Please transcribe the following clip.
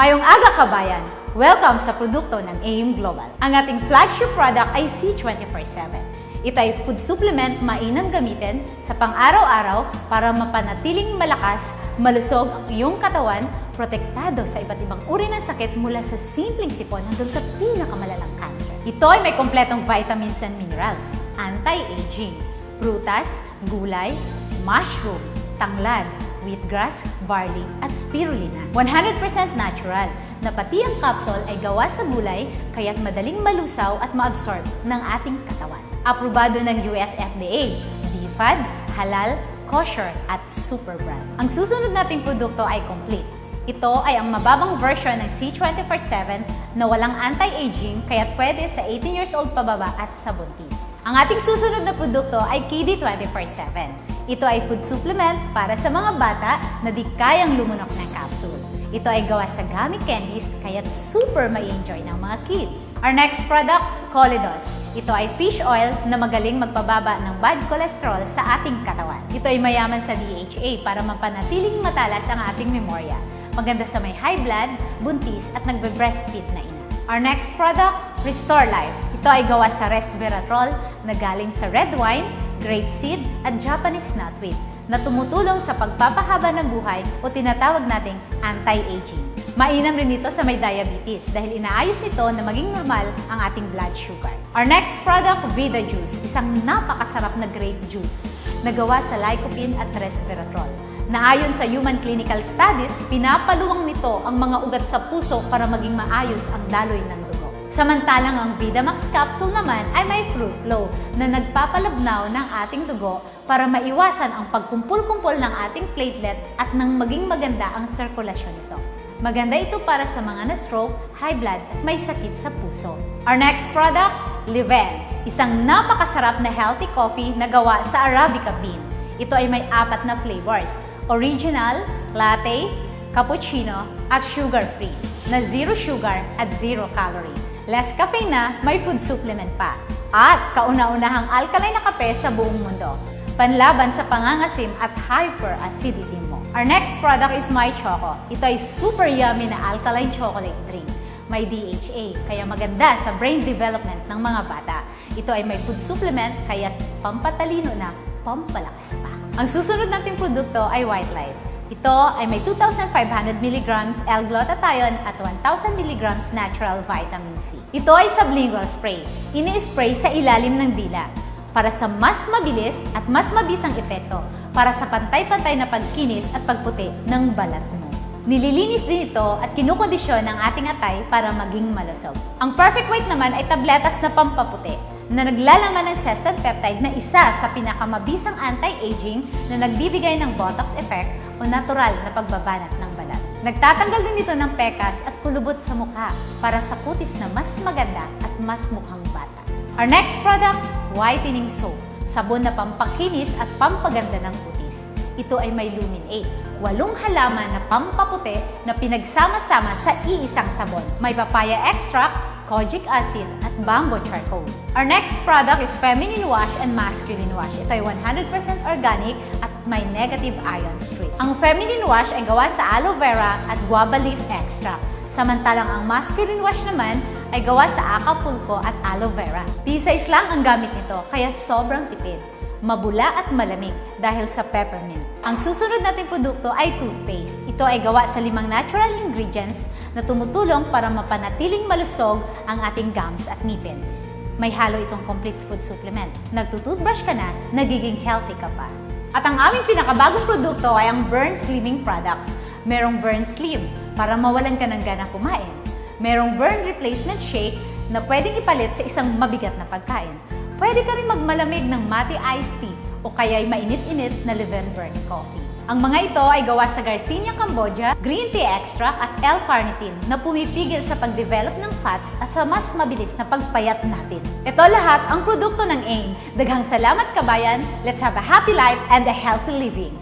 Mayong aga kabayan! Welcome sa produkto ng AIM Global. Ang ating flagship product ay C24/7. Ito ay food supplement mainam gamitin sa pang-araw-araw para mapanatiling malakas, malusog ang iyong katawan, protektado sa iba't ibang uri ng sakit mula sa simpleng sipon hanggang sa pinakamalalang cancer. Ito ay may kompletong vitamins and minerals, anti-aging, prutas, gulay, mushroom, tanglad, wheatgrass, barley, at spirulina. 100% natural, na pati ang capsule ay gawa sa gulay kaya't madaling malusaw at ma-absorb ng ating katawan. Aprobado ng US FDA, DFAD, halal, kosher, at super brand. Ang susunod nating produkto ay complete. Ito ay ang mababang version ng C24/7 na walang anti-aging kaya't pwede sa 18 years old pababa at sa buntis. Ang ating susunod na produkto ay KD24/7. Ito ay food supplement para sa mga bata na di kayang lumunok ng capsule. Ito ay gawa sa gummy candies kaya't super ma-enjoy ng mga kids. Our next product, Colidos. Ito ay fish oil na magaling magpababa ng bad cholesterol sa ating katawan. Ito ay mayaman sa DHA para mapanatiling matalas ang ating memorya. Maganda sa may high blood, buntis at nagbe-breastfeed na ina. Our next product, Restore Life. Ito ay gawa sa resveratrol na galing sa red wine, grapeseed at Japanese knotweed na tumutulong sa pagpapahaba ng buhay o tinatawag nating anti-aging. Mainam rin ito sa may diabetes dahil inaayos nito na maging normal ang ating blood sugar. Our next product, Vida Juice, isang napakasarap na grape juice na gawa sa lycopene at resveratrol. Na ayon sa human clinical studies, pinapaluwang nito ang mga ugat sa puso para maging maayos ang daloy ng dugo. Samantalang ang Vidamax capsule naman ay may fruit flow na nagpapalabnaw ng ating dugo para maiwasan ang pagkumpul-kumpol ng ating platelet at nang maging maganda ang sirkulasyon nito. Maganda ito para sa mga na-stroke, high blood at may sakit sa puso. Our next product, Liven, isang napakasarap na healthy coffee na gawa sa Arabica bean. Ito ay may 4 na flavors, original, latte, cappuccino, at sugar-free, na 0 sugar at 0 calories. Less caffeine na, may food supplement pa. At kauna-unahang alkaline na kape sa buong mundo. Panlaban sa pangangasim at hyperacidity mo. Our next product is My Choco. Ito ay super yummy na alkaline chocolate drink. May DHA, kaya maganda sa brain development ng mga bata. Ito ay may food supplement, kaya pampatalino na, pampalakas pa. Ang susunod nating produkto ay White Light. Ito ay may 2,500 mg L-glutathione at 1,000 mg natural vitamin C. Ito ay sublingual spray. Ini-spray sa ilalim ng dila para sa mas mabilis at mas mabisang epekto para sa pantay-pantay na pagkinis at pagputi ng balat mo. Nililinis din ito at kinukondisyon ng ating atay para maging malusog. Ang Perfect White naman ay tabletas na pampaputi na naglalaman ng Sestan peptide na isa sa pinakamabisang anti-aging na nagbibigay ng Botox effect o natural na pagbabanat ng balat. Nagtatanggal din ito ng pekas at kulubot sa mukha para sa kutis na mas maganda at mas mukhang bata. Our next product, Whitening Soap, sabon na pampakinis at pampaganda ng kutis. Ito ay may Lumin 8, 8 halaman na pampaputi na pinagsama-sama sa iisang sabon. May papaya extract, kojic acid, at bamboo charcoal. Our next product is Feminine Wash and Masculine Wash. Ito ay 100% organic at may negative ion streak. Ang Feminine Wash ay gawa sa aloe vera at guava leaf extract. Samantalang ang Masculine Wash naman ay gawa sa acapulco at aloe vera. P-size lang ang gamit nito, kaya sobrang tipid. Mabula at malamig dahil sa peppermint. Ang susunod nating produkto ay toothpaste. Ito ay gawa sa 5 natural ingredients na tumutulong para mapanatiling malusog ang ating gums at ngipin. May halo itong complete food supplement. Nagtutoothbrush ka na, nagiging healthy ka pa. At ang aming pinakabagong produkto ay ang Burn Slimming Products. Merong Burn Slim para mawalan ka ng gana kumain. Merong Burn Replacement Shake na pwedeng ipalit sa isang mabigat na pagkain. Pwede ka rin magmalamig ng Mate Iced Tea o kaya'y mainit-init na Liven Burn Coffee. Ang mga ito ay gawa sa Garcinia Cambogia, green tea extract at L-carnitine na pumipigil sa pag-develop ng fats at sa mas mabilis na pagpayat natin. Ito lahat ang produkto ng AIM. Daghang salamat kabayan, let's have a happy life and a healthy living!